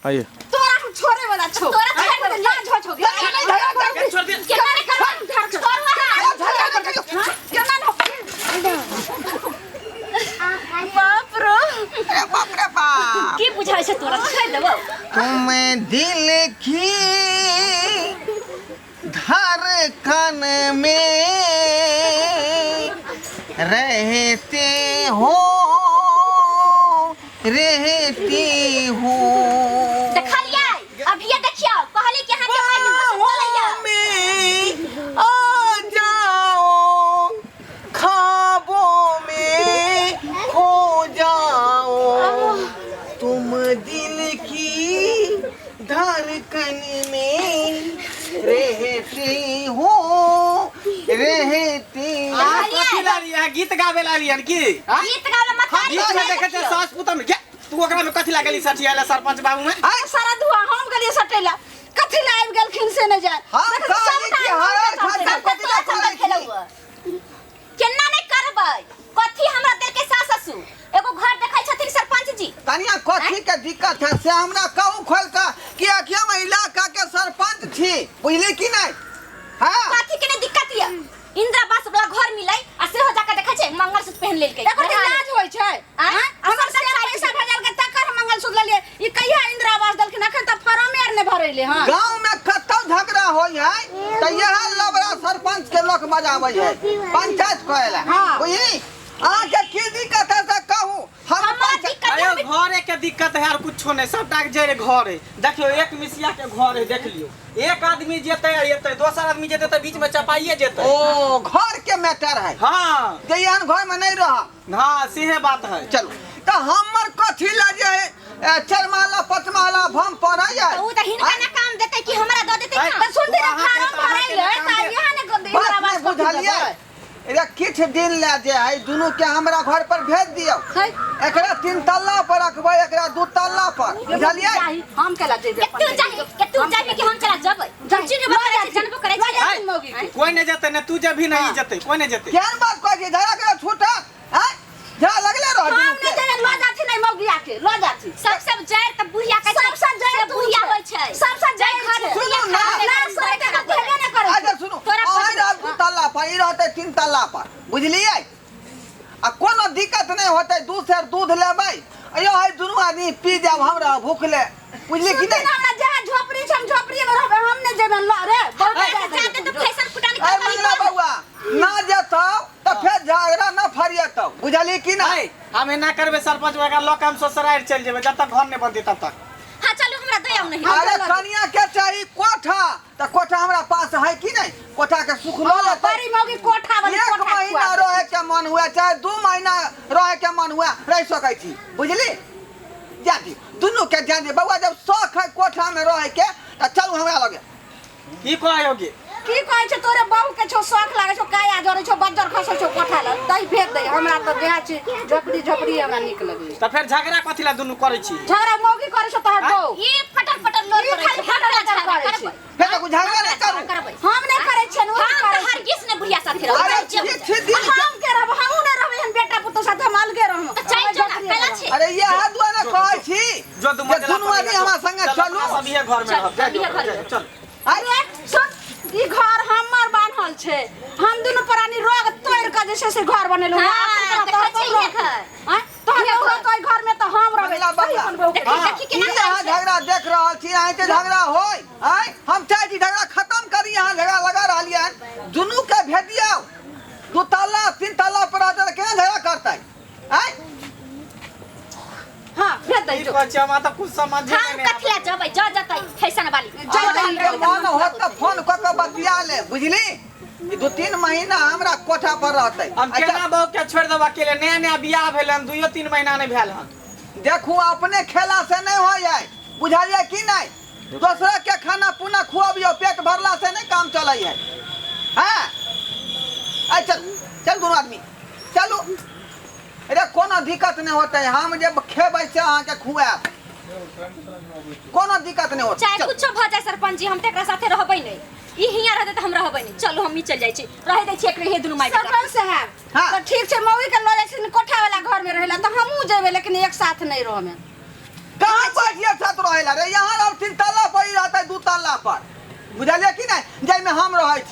आइए तोरा हम छोड़े वाला छो तोरा छोड़ दे लाज हो छो छोड़ दे केना ने कर छोड़ केना न बाप रे बाप की बुझाय छै तोरा छोड़ देबो तुम दिल की धड़कन में रहते हो रहती हूँ देखलिए अब ये देखियो कहली कि हां के माई बोलैया में आ जाओ ख्वाबों में खो जाओ तुम दिल की धड़कन में रहती हो रहती कथी ला लिया गीत गावे ला लिया की गीत गावे मत गीत में देखे छै सास पुतम के तू ओकरा में कथी ला गेली सठियाला सरपंच बाबू में आ सारा धुआ हम गलिए सटेला कथी ला आबि गेलखिन से न जाय हम कहली कि हर खाता कथी ला खेलै केना नै करबै कथी हमरा देल के सास ससु एगो घर देखै छथिन सरपंच जी तनिया कथी के दिक्कत है से हमरा कहू खोल का कि हम इलाका के सरपंच छी बुझली कि नहीं हां कथी के नै दिक्कत ये इंद्रावास वाला घर मिलै आ से हो जाके देखै छै मंगलसूत्र पहन लेल के एकर लाज होय छै हां हमर से पैसा भेजल के तकर हम मंगलसूत्र ले लिए ई कहिया इंद्रावास देलखिन अखन त फॉर्मे आर नै भरैले हां गांव में कतौ झगड़ा होय है त यह लबड़ा सरपंच के लोग बजाबै है पंचायत कहला बुझली आके की दिक्कत है से कहू हम अरे घरे के दिक्कत है और कुछो नहीं सबटा के जे घर है देखियो एक मिसिया के घर है देख लियो एक आदमी जेते एते दोसर आदमी जेते त बीच में चपाइए जेते ओ घर के मैटर है हां जयन घर में नहीं रहा हां सीधे बात है चलो त हमर कथी लगे है चरमाला पचमाला भम पड़ै है उ त हिनका ना काम देतै कि हमरा द देतै त सुन दे फार्म भरैले त यहाँ ने इंद्रावास बुझलिए एरा किछ दिन ले जे है दुनु के हमरा घर पर भेज दियो एकरा 3 तल्ला पर रखबै एकरा 2 तल्ला पर बुझलिए हम केला जेबे केतु जाबे कि हम केला जबै चिन्हबो करै छै जानबो करै छै कोई नहीं जेते न तू जे भी नहीं जेते कोई नहीं जेते केन बात कहै छै धरा के छूटा हैं जा लगले रह हम नहीं जाने लो जाथि नहीं मौगिया के लो जाथि सबसे जैर त बुढ़िया के सबसे जैर बुढ़िया होय छै सबसे जैर घर सुनो ना सोते के भेबे न करै अच्छा सुनो आइ रात 2 तल्ला पर ई रहते 3 तल्ला पर बुझलिए आ कोनो दिक्कत नहीं होते दूध से दूध लेबै अयो है दुनु आदमी पी जाब हमरा भूखले बुझली कि नहीं हमरा जा झोपड़ी छम झोपड़ी में रहबे हम ने जेबे ल रे जाते तो फैशन फुटानी ए मंगला बउआ ना जेतो त फिर झगड़ा न फरियतो बुझली कि नहीं हम ना करबे सरपंच वगैरह लोग हम ससुराल चल जेबे जब तक घर नहीं बनते तब तक हां चलो हमरा दया नहीं अरे कनिया के चाहिए कोठा त कोठा हमरा पास है कि नहीं कोठा के सुख लो ले बड़ी मौगी कोठा वाली एक कोठा महीना रहे के मन हुआ चाहे 2 महीना रहे के मन हुआ रह सकै छी बुझली जाती दुनु के ध्यान दे बउआ जब शौक है कोठा में रहे के त चलू हमरा लगे की कहयोगे की कहै छै तोरे बहू के छो शौक लागे छो काया जरे छो बज्जर खसै छो कोठा ल दही भेज दे हमरा त देह छै झोपड़ी झोपड़ी हमरा निक लगे त फिर झगड़ा कथि ला दुनु करै छी झगड़ा मौगी करे छो तोहर बहू ई फटर फटर लोर करे छै फटर करे छै फिर को झगड़ा नहीं करू हम नहीं करे छै नु करे हर किस ने बुढ़िया साथे रह अरे छी दिन हम के रहब हम न रहब हम बेटा पुतो साथे हम अलगे रहब त चाइ जना कला छै अरे ये हाथ दुआरा कहै छी जो दुनु आदमी हमरा संगे चलू सब ये घर में रह चल अरे सुन ई घर हमर बान्हल छै हम दुनु प्राणी रोग तोड़ के जैसे से घर बनेलु हां देखै छी हां तोहरे कोई घर में त हम रहबे देखी के ना झगड़ा देख रहल छी आइ ते झगड़ा होय आइ हम चाहे छी झगड़ा खत्म करी यहां झगड़ा लगा रहलिए दुनु के भेज दियो 2 तल्ला 3 तल्ला पर आदर के झगड़ा करतै आइ हां भेज दे ई कहै हम त कुछ समझ में हम कथिया जबै ज जतै फैशन वाली के मन होत त फोन क के बतिया ले बुझली ई 2-3 महीना हमरा कोठा पर रहतै हम केना बहु के छोड़ देब अकेले नया नया बियाह भेलन 2-3 महीना नहीं भेल हन देखू अपने खेला से नहीं हो जाए बुझाइए कि नहीं दूसरा के खाना पुना खुआबियो पेट भरला से नहीं काम चलै है हां आ चल चल दोनों आदमी चलो अरे कोनो दिक्कत नहीं होता है हम जब खेबै से अहाँ के खुआब कोनो दिक्कत नहीं होता चाहे कुछ भ जाए सरपंच जी हम तेकरा साथे रहबै नहीं ई हिया रहते त हम रहबै नहीं चलो हम ही चल जाय छी रह दे छी एक रहे दुनु माई सरपंच साहब हां तो ठीक छै मौगी के ल जाय छी कोठा वाला घर में रहेला त हमहू जेबे लेकिन एक साथ नहीं रहमे कहाँ बैठिए छत रहेला रे यहाँ अब 3 तल्ला पर ही रहते 2 तल्ला पर बुझलिए कि नहीं जाइमे हम रहे छी